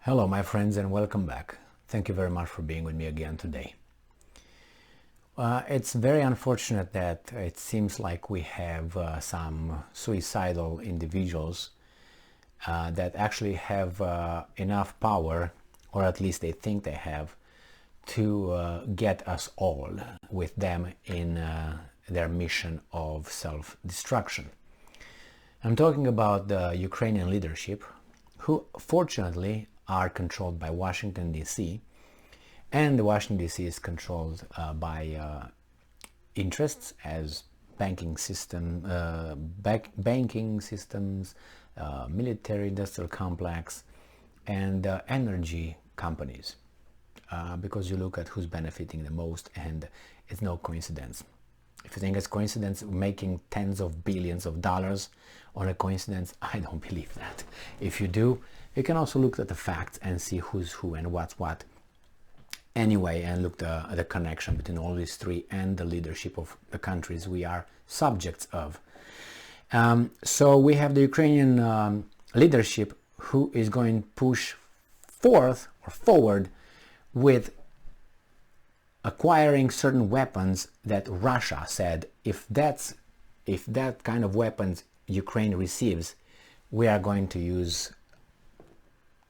Hello my friends and welcome back. Thank you very much for being with me again today. It's very unfortunate that it seems like we have some suicidal individuals that actually have enough power, or at least they think they have, to get us all with them in their mission of self-destruction. I'm talking about the Ukrainian leadership, who fortunately are controlled by Washington DC, and the Washington DC is controlled by interests as banking systems, military industrial complex, and energy companies, because you look at who's benefiting the most, and it's no coincidence. If you think it's coincidence making tens of billions of dollars on a coincidence, I don't believe that. If you do, you can also look at the facts and see who's who and what's what. Anyway, and look at the connection between all these three and the leadership of the countries we are subjects of. So we have the Ukrainian leadership who is going to push forward with acquiring certain weapons that Russia said, if that kind of weapons Ukraine receives, we are going to use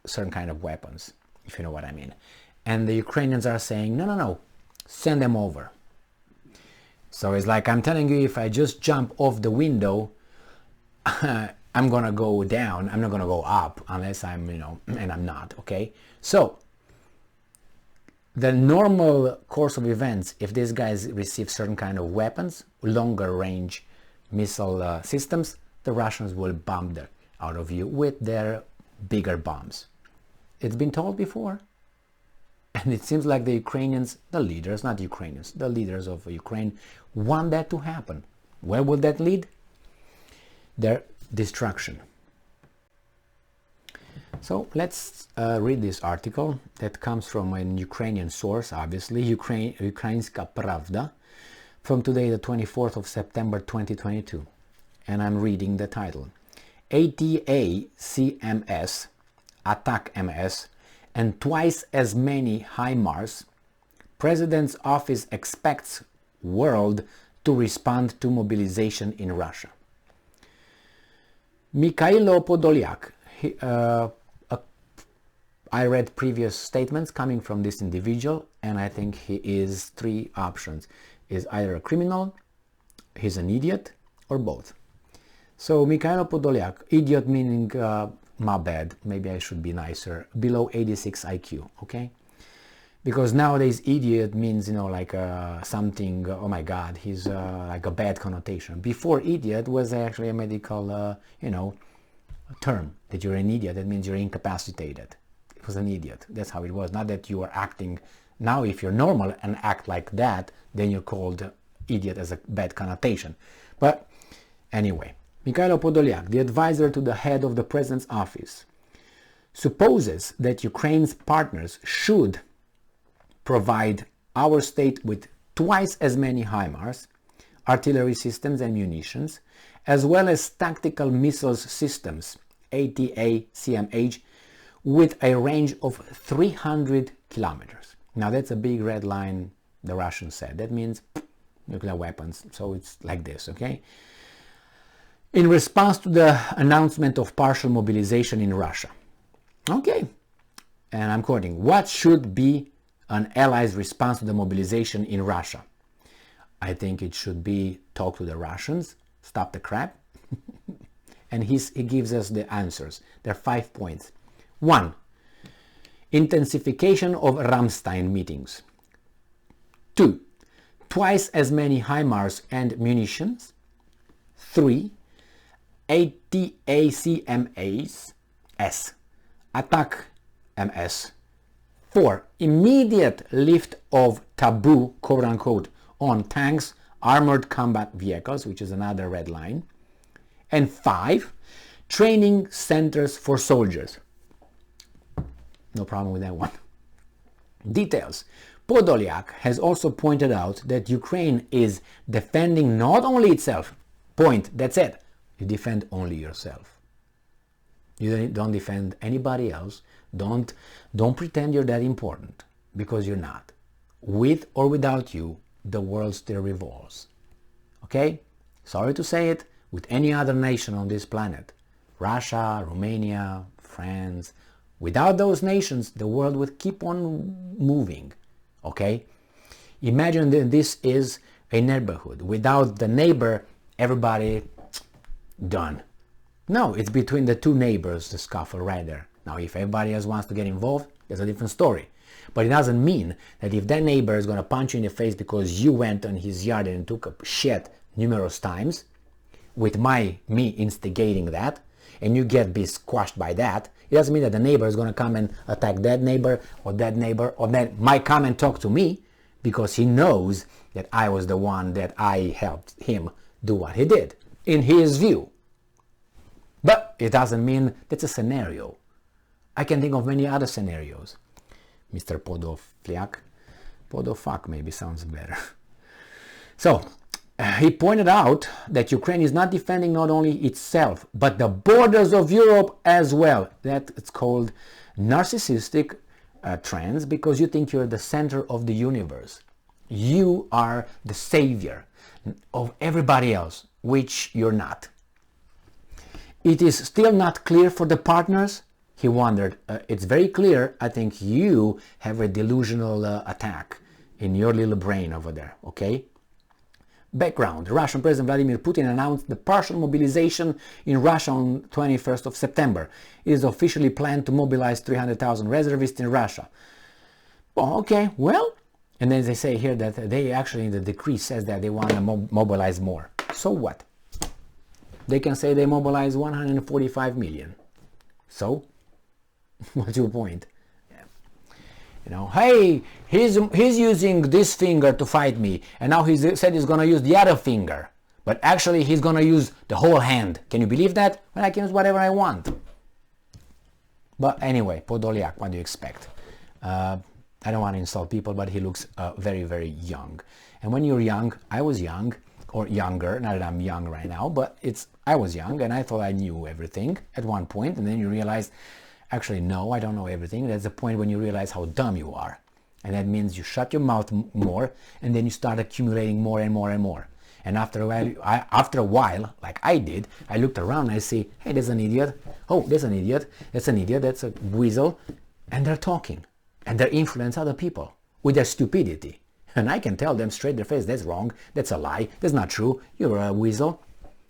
certain kind of weapons, if you know what I mean. And the Ukrainians are saying, no, send them over. So it's like, I'm telling you, if I just jump off the window, I'm gonna go down, I'm not gonna go up unless I'm, and I'm not, okay? So the normal course of events, if these guys receive certain kind of weapons, longer range missile systems, the Russians will bomb them out of you with their bigger bombs. It's been told before, and it seems like the Ukrainians, the leaders, not Ukrainians, the leaders of Ukraine want that to happen. Where will that lead? Their destruction. So let's read this article that comes from an Ukrainian source, obviously, Ukrainska Pravda, from today, the 24th of September 2022. And I'm reading the title. ATACMS, ATACMS, and twice as many HIMARS, President's Office expects world to respond to mobilization in Russia. Mikhailo Podolyak, I read previous statements coming from this individual, and I think he is three options. Is either a criminal, he's an idiot, or both. So Mikhailo Podolyak, idiot meaning, my bad, maybe I should be nicer, below 86 IQ, okay? Because nowadays idiot means, like something, oh my god, he's like a bad connotation. Before idiot was actually a medical, term, that you're an idiot, that means you're incapacitated. It was an idiot, that's how it was, not that you are acting. Now if you're normal and act like that, then you're called idiot as a bad connotation. But anyway, Mikhailo Podolyak, the advisor to the head of the president's office, supposes that Ukraine's partners should provide our state with twice as many HIMARS, artillery systems and munitions, as well as tactical missiles systems, ATACMS, with a range of 300 kilometers. Now that's a big red line, the Russians said. That means nuclear weapons, so it's like this, okay? In response to the announcement of partial mobilization in Russia. Okay, and I'm quoting, what should be an ally's response to the mobilization in Russia? I think it should be talk to the Russians, stop the crap, and he gives us the answers. There are 5 points. 1. Intensification of Ramstein meetings. 2. Twice as many HIMARS and munitions. 3. ATACMS, ATACMS. 4. Immediate lift of taboo, quote unquote, on tanks, armored combat vehicles, which is another red line. And 5. Training centers for soldiers. No problem with that one. Details. Podolyak has also pointed out that Ukraine is defending not only itself, point, that's it, you defend only yourself. You don't defend anybody else. Don't pretend you're that important, because you're not. With or without you, the world still revolves. Okay? Sorry to say it, with any other nation on this planet, Russia, Romania, France, without those nations, the world would keep on moving. Okay? Imagine that this is a neighborhood. Without the neighbor, everybody done. No, it's between the two neighbors, the scuffle right there. Now, if everybody else wants to get involved, there's a different story. But it doesn't mean that if that neighbor is going to punch you in the face because you went on his yard and took a shit numerous times, with me instigating that, and you get be squashed by that, it doesn't mean that the neighbor is going to come and attack that neighbor, or that might come and talk to me, because he knows that I was the one that I helped him do what he did, in his view. But it doesn't mean that's a scenario. I can think of many other scenarios. Mr. Podolyak. Podolyak maybe sounds better. So, he pointed out that Ukraine is not defending not only itself, but the borders of Europe as well. That it's called narcissistic trends, because you think you're the center of the universe. You are the savior of everybody else, which you're not. It is still not clear for the partners, he wondered. It's very clear. I think you have a delusional attack in your little brain over there, okay? Background. Russian President Vladimir Putin announced the partial mobilization in Russia on 21st of September. It is officially planned to mobilize 300,000 reservists in Russia. Oh, okay, well, and then they say here that they actually, in the decree, says that they want to mobilize more. So what? They can say they mobilize 145 million. So, what's your point? Yeah. You know, hey, he's using this finger to fight me, and now he said he's going to use the other finger. But actually, he's going to use the whole hand. Can you believe that? Well, I can use whatever I want. But anyway, Podolyak, what do you expect? I don't want to insult people, but he looks very, very young. And when you're young, I was young, or younger, not that I'm young right now, but I was young and I thought I knew everything at one point, and then you realize, actually no, I don't know everything. That's the point when you realize how dumb you are. And that means you shut your mouth more, and then you start accumulating more and more and more. And after a while, like I did, I looked around and I see, hey, there's an idiot. Oh, there's an idiot. That's an idiot. That's a weasel. And they're talking. And they influence other people with their stupidity. And I can tell them straight in their face, that's wrong, that's a lie, that's not true, you're a weasel.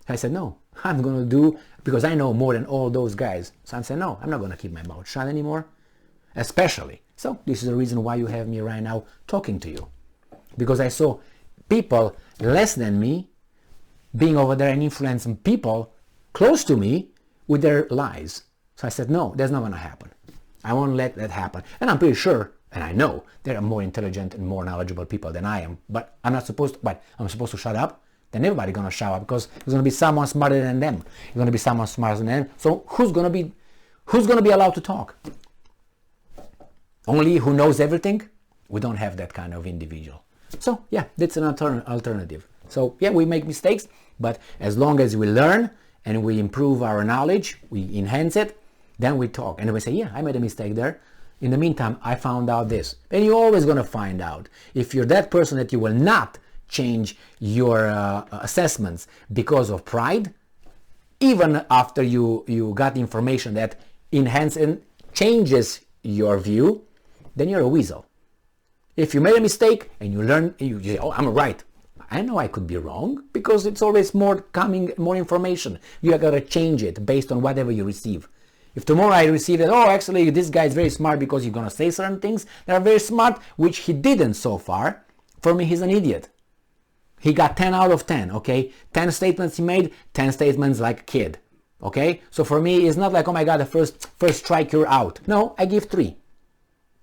I said, no, I'm going to do, because I know more than all those guys. So I said, no, I'm not going to keep my mouth shut anymore, especially. So this is the reason why you have me right now talking to you. Because I saw people less than me being over there and influencing people close to me with their lies. So I said, no, that's not going to happen. I won't let that happen. And I'm pretty sure, and I know, there are more intelligent and more knowledgeable people than I am. But I'm not supposed to, but I'm supposed to shut up? Then everybody's going to shut up, because there's going to be someone smarter than them. There's going to be someone smarter than them. So who's going to be allowed to talk? Only who knows everything? We don't have that kind of individual. So yeah, that's an alternative. So yeah, we make mistakes, but as long as we learn and we improve our knowledge, we enhance it, then we talk. And we say, yeah, I made a mistake there. In the meantime, I found out this. And you're always going to find out. If you're that person that you will not change your assessments because of pride, even after you got information that enhances and changes your view, then you're a weasel. If you made a mistake and you learn, you say, oh, I'm right. I know I could be wrong, because it's always more information. You got to change it based on whatever you receive. If tomorrow I receive that, oh, actually, this guy is very smart because he's going to say certain things that are very smart, which he didn't so far, for me, he's an idiot. He got 10 out of 10, okay? 10 statements he made, 10 statements like a kid, okay? So for me, it's not like, oh my God, the first strike, you're out. No, I give 3.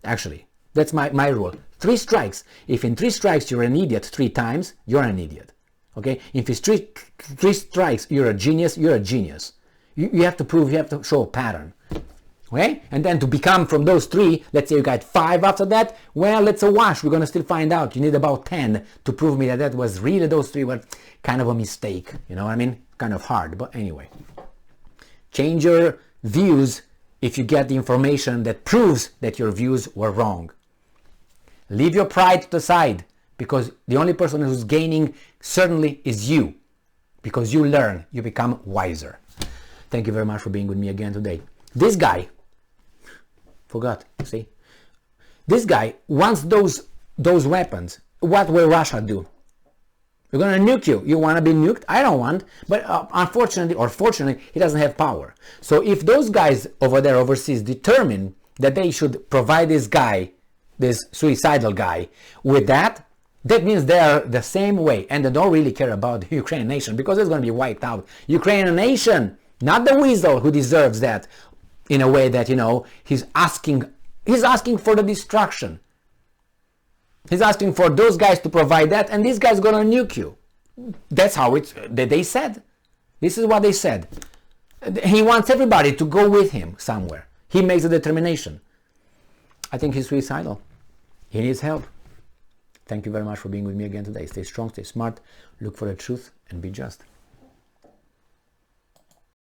Actually, that's my rule. 3 strikes. If in 3 strikes you're an idiot 3 times, you're an idiot, okay? If it's 3 strikes, you're a genius, you're a genius. You have to prove, you have to show a pattern. Okay? And then to become from those 3, let's say you got 5 after that, well, it's a wash. We're going to still find out. You need about 10 to prove me that was really those 3 were kind of a mistake. You know what I mean? Kind of hard, but anyway. Change your views if you get the information that proves that your views were wrong. Leave your pride to the side, because the only person who's gaining certainly is you, because you learn, you become wiser. Thank you very much for being with me again today. This guy, forgot, see? This guy wants those weapons. What will Russia do? We're going to nuke you. You want to be nuked? I don't want. But unfortunately or fortunately, he doesn't have power. So if those guys over there overseas determine that they should provide this guy, this suicidal guy, with that, that means they are the same way. And they don't really care about the Ukrainian nation, because it's going to be wiped out. Ukrainian nation, not the weasel who deserves that, in a way that, you know, he's asking for the destruction. He's asking for those guys to provide that, and this guy's gonna nuke you. That's how they said. This is what they said. He wants everybody to go with him somewhere. He makes a determination. I think he's suicidal. He needs help. Thank you very much for being with me again today. Stay strong, stay smart, look for the truth, and be just.